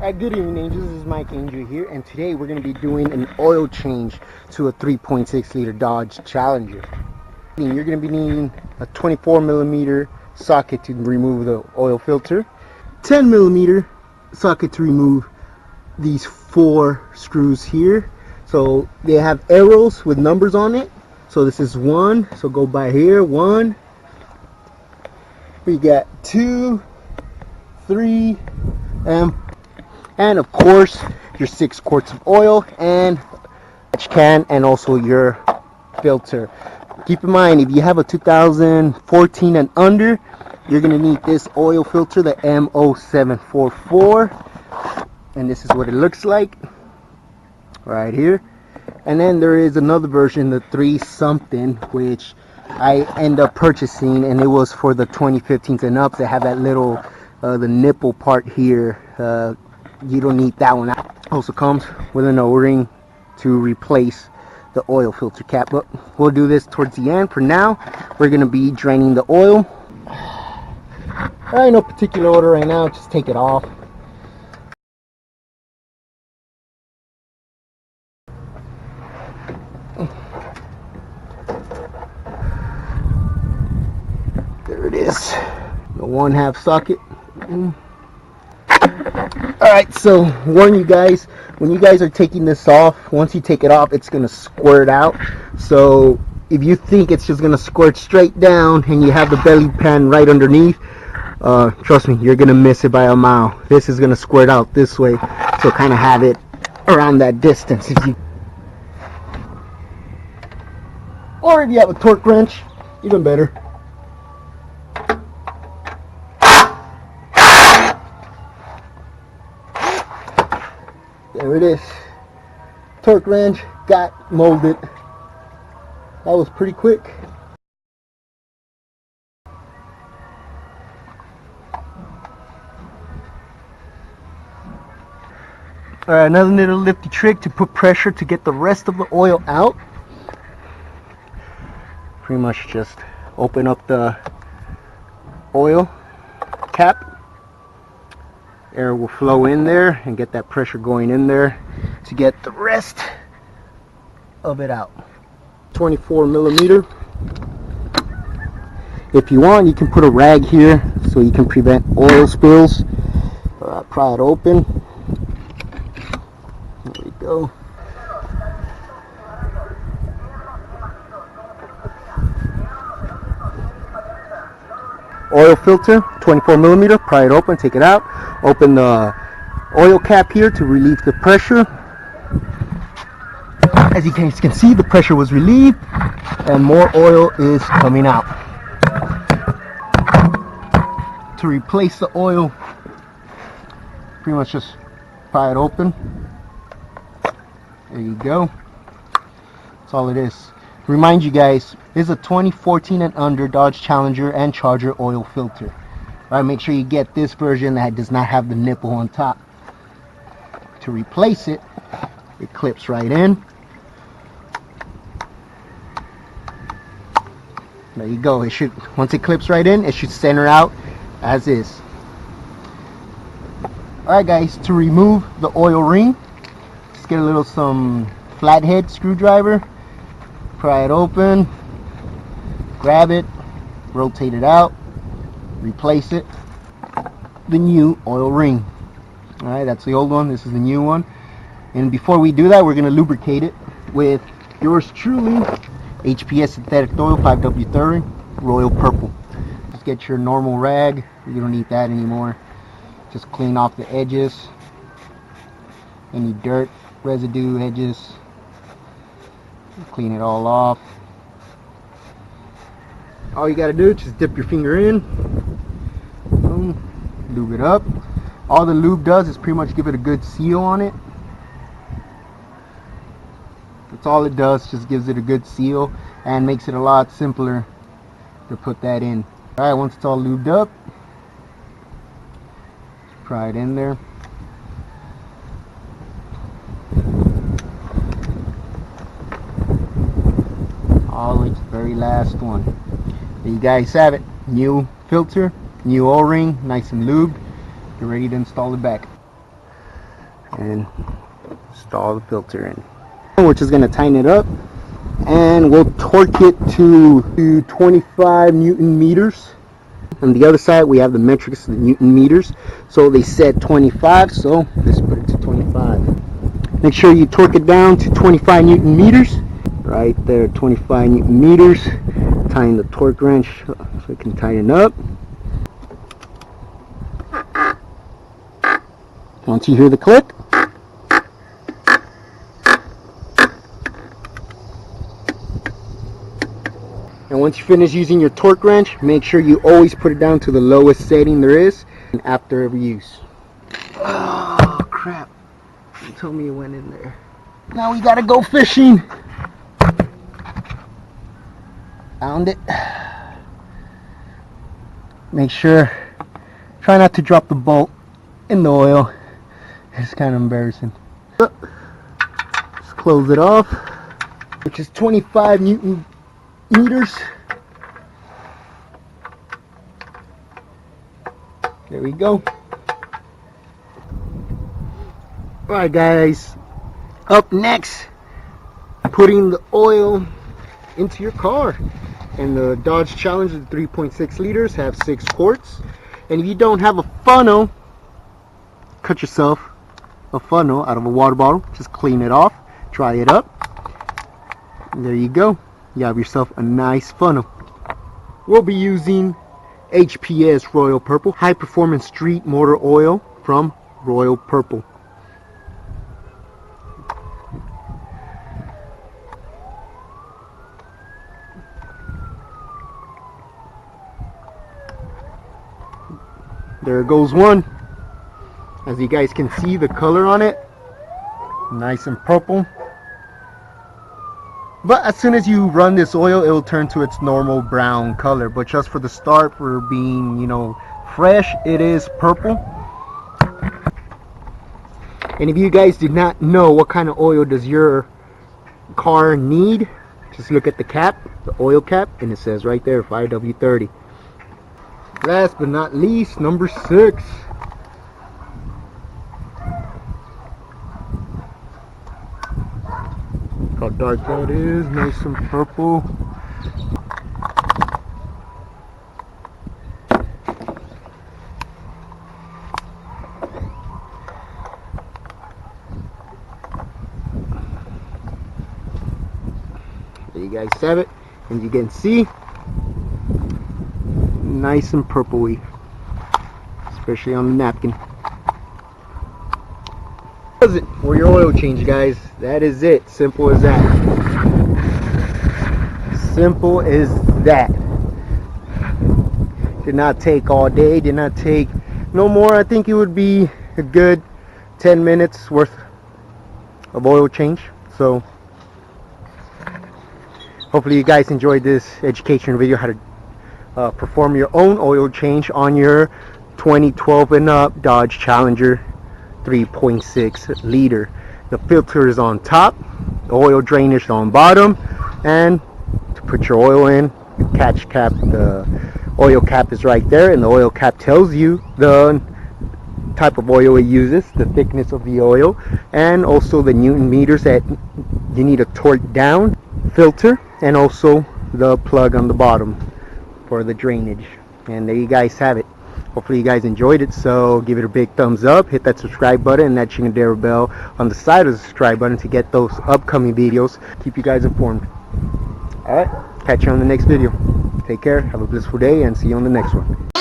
Good evening, Angels. This is Mike Angel here, and today we're going to be doing an oil change to a 3.6 liter Dodge Challenger. You're going to be needing a 24 millimeter socket to remove the oil filter, 10 millimeter socket to remove these 4 screws here. So they have arrows with numbers on it. So this is 1, so go by here, 1. We got 2, 3, and of course your 6 quarts of oil and can, and also your filter. Keep in mind, if you have a 2014 and under, you're gonna need this oil filter, the M0744, and this is what it looks like right here. And then there is another version, the 3 something, which I end up purchasing, and it was for the 2015s and ups. They have that little the nipple part here. You don't need that one. Also comes with an O-ring to replace the oil filter cap, but we'll do this towards the end. For now, we're going to be draining the oil. In no particular order right now, just take it off. There it is, the 1/2 socket. Alright, so warn you guys, when you guys are taking this off, once you take it off, it's going to squirt out. So if you think it's just going to squirt straight down and you have the belly pan right underneath, trust me, you're going to miss it by a mile. This is going to squirt out this way, so kind of have it around that distance. Or if you have a torque wrench, even better. There it is. Torque wrench got molded. That was pretty quick. Alright, another little nifty trick to put pressure to get the rest of the oil out. Pretty much just open up the oil cap. Air will flow in there and get that pressure going in there to get the rest of it out. 24 millimeter. If you want, you can put a rag here so you can prevent oil spills. Pry it open. There we go. Oil filter, 24 millimeter. Pry it open, take it out. Open the oil cap here to relieve the pressure. As you guys can see, the pressure was relieved and more oil is coming out. To replace the oil, pretty much just pry it open. There you go. That's all it is. Remind you guys, this is a 2014 and under Dodge Challenger and Charger oil filter. Alright, make sure you get this version that does not have the nipple on top. To replace it, it clips right in. There you go. It should, once it clips right in, it should center out as is. Alright guys, to remove the oil ring, just get some flathead screwdriver. Pry it open, grab it, rotate it out, replace it. The new oil ring. Alright, that's the old one, this is the new one. And before we do that, we're going to lubricate it with yours truly, HPS synthetic oil 5W30 royal purple. Just get your normal rag, you don't need that anymore. Just clean off the edges, any dirt, residue, edges. Clean it all off. All you gotta do is just dip your finger in, boom, lube it up. All the lube does is pretty much give it a good seal on it. That's all it does, just gives it a good seal and makes it a lot simpler to put that in. Alright, once it's all lubed up, pry it in there. All the way to the very last one. There you guys have it. New filter, new O-ring, nice and lubed. You're ready to install it back. and install the filter in. We're just going to tighten it up, and we'll torque it to 25 Newton meters. On the other side we have the metrics, the Newton meters, so they said 25, so let's put it to 25. Make sure you torque it down to 25 Newton meters. Right there, 25 Newton meters. Tighten the torque wrench so it can tighten up. Once you hear the click, and once you finish using your torque wrench, make sure you always put it down to the lowest setting there is after every use. Oh crap, you told me it went in there. Now we gotta go fishing. Found it. Make sure, try not to drop the bolt in the oil. It's kind of embarrassing. Just close it off, which is 25 Newton meters. There we go. Alright guys, up next, putting the oil into your car. And the Dodge Challenger, the 3.6 liters, have 6 quarts. And if you don't have a funnel, cut yourself a funnel out of a water bottle. Just clean it off, dry it up, and there you go. You have yourself a nice funnel. We'll be using HPS Royal Purple, high performance street motor oil from Royal Purple. There goes one. As you guys can see, the color on it, nice and purple. But as soon as you run this oil, it will turn to its normal brown color. But just for the start, for being, you know, fresh, it is purple. And if you guys did not know what kind of oil does your car need, just look at the cap, the oil cap, and it says right there 5W30. Last but not least, number 6. How dark that is, nice and purple. There you guys have it, and you can see, nice and purpley, especially on the napkin. That's it for your oil change, guys. That is it. Simple as that. Simple as that. Did not take all day. Did not take no more. I think it would be a good 10 minutes worth of oil change. So hopefully you guys enjoyed this education video how to perform your own oil change on your 2012 and up Dodge Challenger 3.6 liter. The filter is on top, the oil drainage is on bottom, and to put your oil in, you catch cap, the oil cap is right there, and the oil cap tells you the type of oil it uses, the thickness of the oil, and also the Newton meters that you need to torque down, filter, and also the plug on the bottom for the drainage. And there you guys have it. Hopefully you guys enjoyed it, so give it a big thumbs up, hit that subscribe button and that Chingadera bell on the side of the subscribe button to get those upcoming videos, keep you guys informed. Alright, catch you on the next video. Take care, have a blissful day, and see you on the next one.